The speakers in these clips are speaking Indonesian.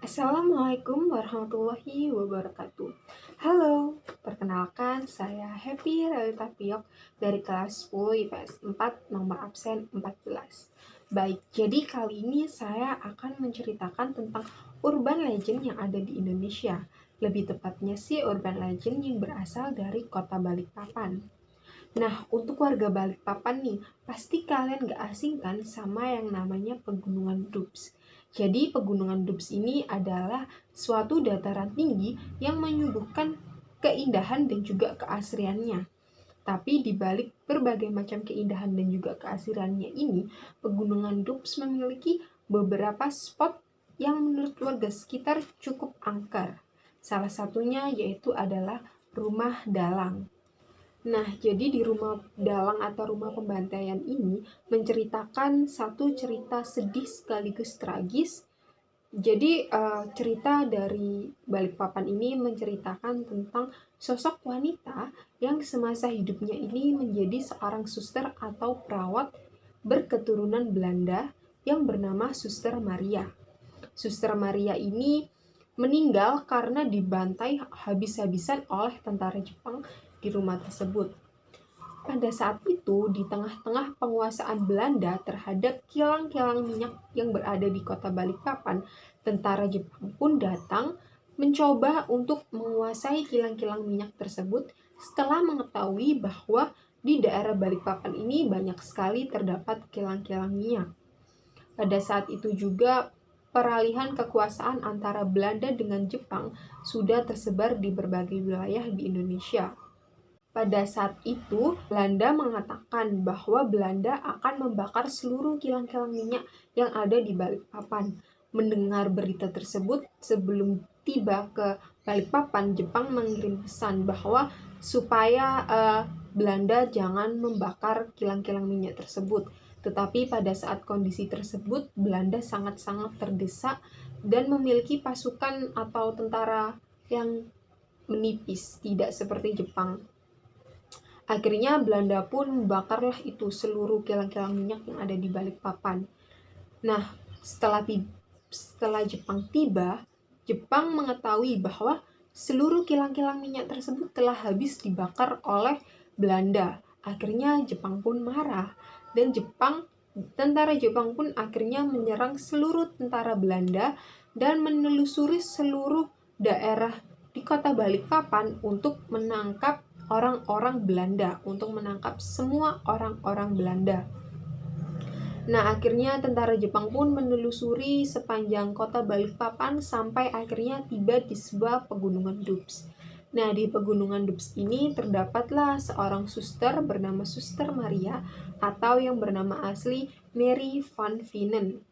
Assalamualaikum warahmatullahi wabarakatuh. Halo, perkenalkan saya Happy Relita Piok dari kelas 10 IPS 4 nomor absen 14. Baik, jadi kali ini saya akan menceritakan tentang urban legend yang ada di Indonesia. Lebih tepatnya sih urban legend yang berasal dari kota Balikpapan. Nah, untuk warga Balikpapan nih, pasti kalian gak asing kan sama yang namanya Pegunungan Dups. Jadi, Pegunungan Dups ini adalah suatu dataran tinggi yang menyuguhkan keindahan dan juga keasriannya. Tapi di balik berbagai macam keindahan dan juga keasriannya ini, Pegunungan Dups memiliki beberapa spot yang menurut warga sekitar cukup angker. Salah satunya yaitu adalah Rumah Dalang. Nah, jadi di rumah dalang atau rumah pembantaian ini menceritakan satu cerita sedih sekaligus tragis. Jadi cerita dari Balikpapan ini menceritakan tentang sosok wanita yang semasa hidupnya ini menjadi seorang suster atau perawat berketurunan Belanda yang bernama Suster Maria. Suster Maria ini meninggal karena dibantai habis-habisan oleh tentara Jepang di rumah tersebut. Pada saat itu, di tengah-tengah penguasaan Belanda terhadap kilang-kilang minyak yang berada di kota Balikpapan, tentara Jepang pun datang mencoba untuk menguasai kilang-kilang minyak tersebut setelah mengetahui bahwa di daerah Balikpapan ini banyak sekali terdapat kilang-kilang minyak. Pada saat itu juga peralihan kekuasaan antara Belanda dengan Jepang sudah tersebar di berbagai wilayah di Indonesia. Pada saat itu, Belanda mengatakan bahwa Belanda akan membakar seluruh kilang-kilang minyak yang ada di Balikpapan. Mendengar berita tersebut, sebelum tiba ke Balikpapan, Jepang mengirim pesan bahwa supaya Belanda jangan membakar kilang-kilang minyak tersebut. Tetapi pada saat kondisi tersebut, Belanda sangat-sangat terdesak dan memiliki pasukan atau tentara yang menipis, tidak seperti Jepang. Akhirnya Belanda pun membakarlah itu seluruh kilang-kilang minyak yang ada di Balikpapan. Nah, setelah Jepang tiba, Jepang mengetahui bahwa seluruh kilang-kilang minyak tersebut telah habis dibakar oleh Belanda. Akhirnya Jepang pun marah dan tentara Jepang pun akhirnya menyerang seluruh tentara Belanda dan menelusuri seluruh daerah di kota Balikpapan untuk menangkap orang-orang Belanda, untuk menangkap semua orang-orang Belanda. Nah, akhirnya tentara Jepang pun menelusuri sepanjang kota Balikpapan sampai akhirnya tiba di sebuah pegunungan Dups. Nah, di pegunungan Dups ini terdapatlah seorang suster bernama Suster Maria atau yang bernama asli Mary van Vienen.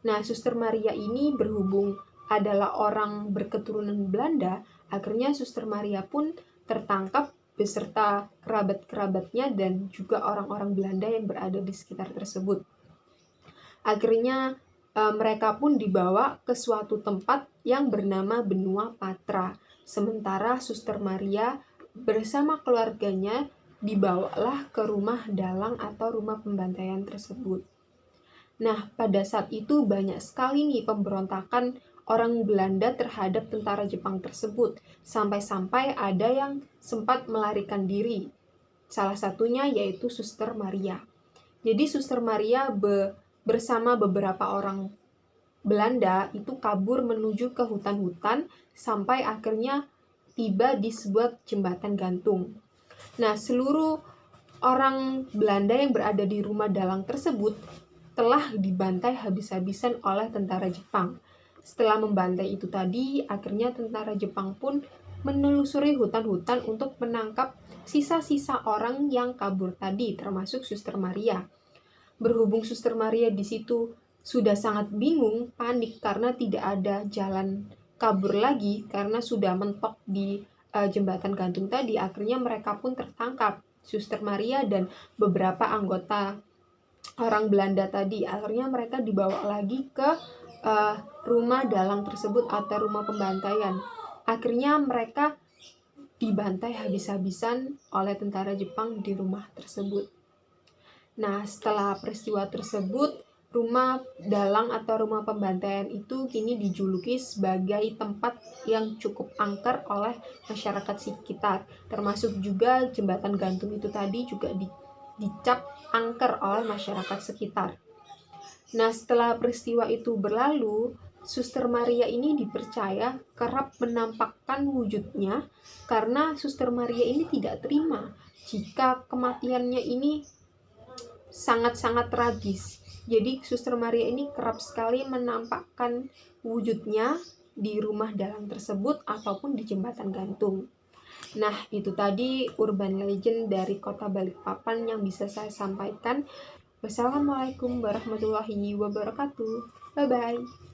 Nah, Suster Maria ini berhubung adalah orang berketurunan Belanda, akhirnya Suster Maria pun tertangkap beserta kerabat-kerabatnya dan juga orang-orang Belanda yang berada di sekitar tersebut. Akhirnya mereka pun dibawa ke suatu tempat yang bernama Benua Patra. Sementara Suster Maria bersama keluarganya dibawalah ke rumah dalang atau rumah pembantaian tersebut. Nah, pada saat itu banyak sekali nih pemberontakan orang Belanda terhadap tentara Jepang tersebut. Sampai-sampai ada yang sempat melarikan diri. Salah satunya yaitu Suster Maria. Jadi Suster Maria bersama beberapa orang Belanda itu kabur menuju ke hutan-hutan sampai akhirnya tiba di sebuah jembatan gantung. Nah, seluruh orang Belanda yang berada di rumah dalang tersebut telah dibantai habis-habisan oleh tentara Jepang. Setelah membantai itu tadi, akhirnya tentara Jepang pun menelusuri hutan-hutan untuk menangkap sisa-sisa orang yang kabur tadi, termasuk Suster Maria. Berhubung Suster Maria di situ sudah sangat bingung, panik karena tidak ada jalan kabur lagi karena sudah mentok di jembatan gantung tadi. Akhirnya mereka pun tertangkap, Suster Maria dan beberapa anggota orang Belanda tadi. Akhirnya mereka dibawa lagi ke rumah dalang tersebut atau rumah pembantaian. Akhirnya mereka dibantai habis-habisan oleh tentara Jepang di rumah tersebut. Nah, setelah peristiwa tersebut, Rumah dalang atau rumah pembantaian itu kini dijuluki sebagai tempat yang cukup angker oleh masyarakat sekitar, termasuk juga jembatan gantung itu tadi juga dicap angker oleh masyarakat sekitar. Nah, setelah peristiwa itu berlalu, Suster Maria ini dipercaya kerap menampakkan wujudnya karena Suster Maria ini tidak terima jika kematiannya ini sangat-sangat tragis. Jadi Suster Maria ini kerap sekali menampakkan wujudnya di rumah dalang tersebut ataupun di jembatan gantung. Nah, itu tadi urban legend dari Kota Balikpapan yang bisa saya sampaikan. Wassalamualaikum warahmatullahi wabarakatuh. Bye bye.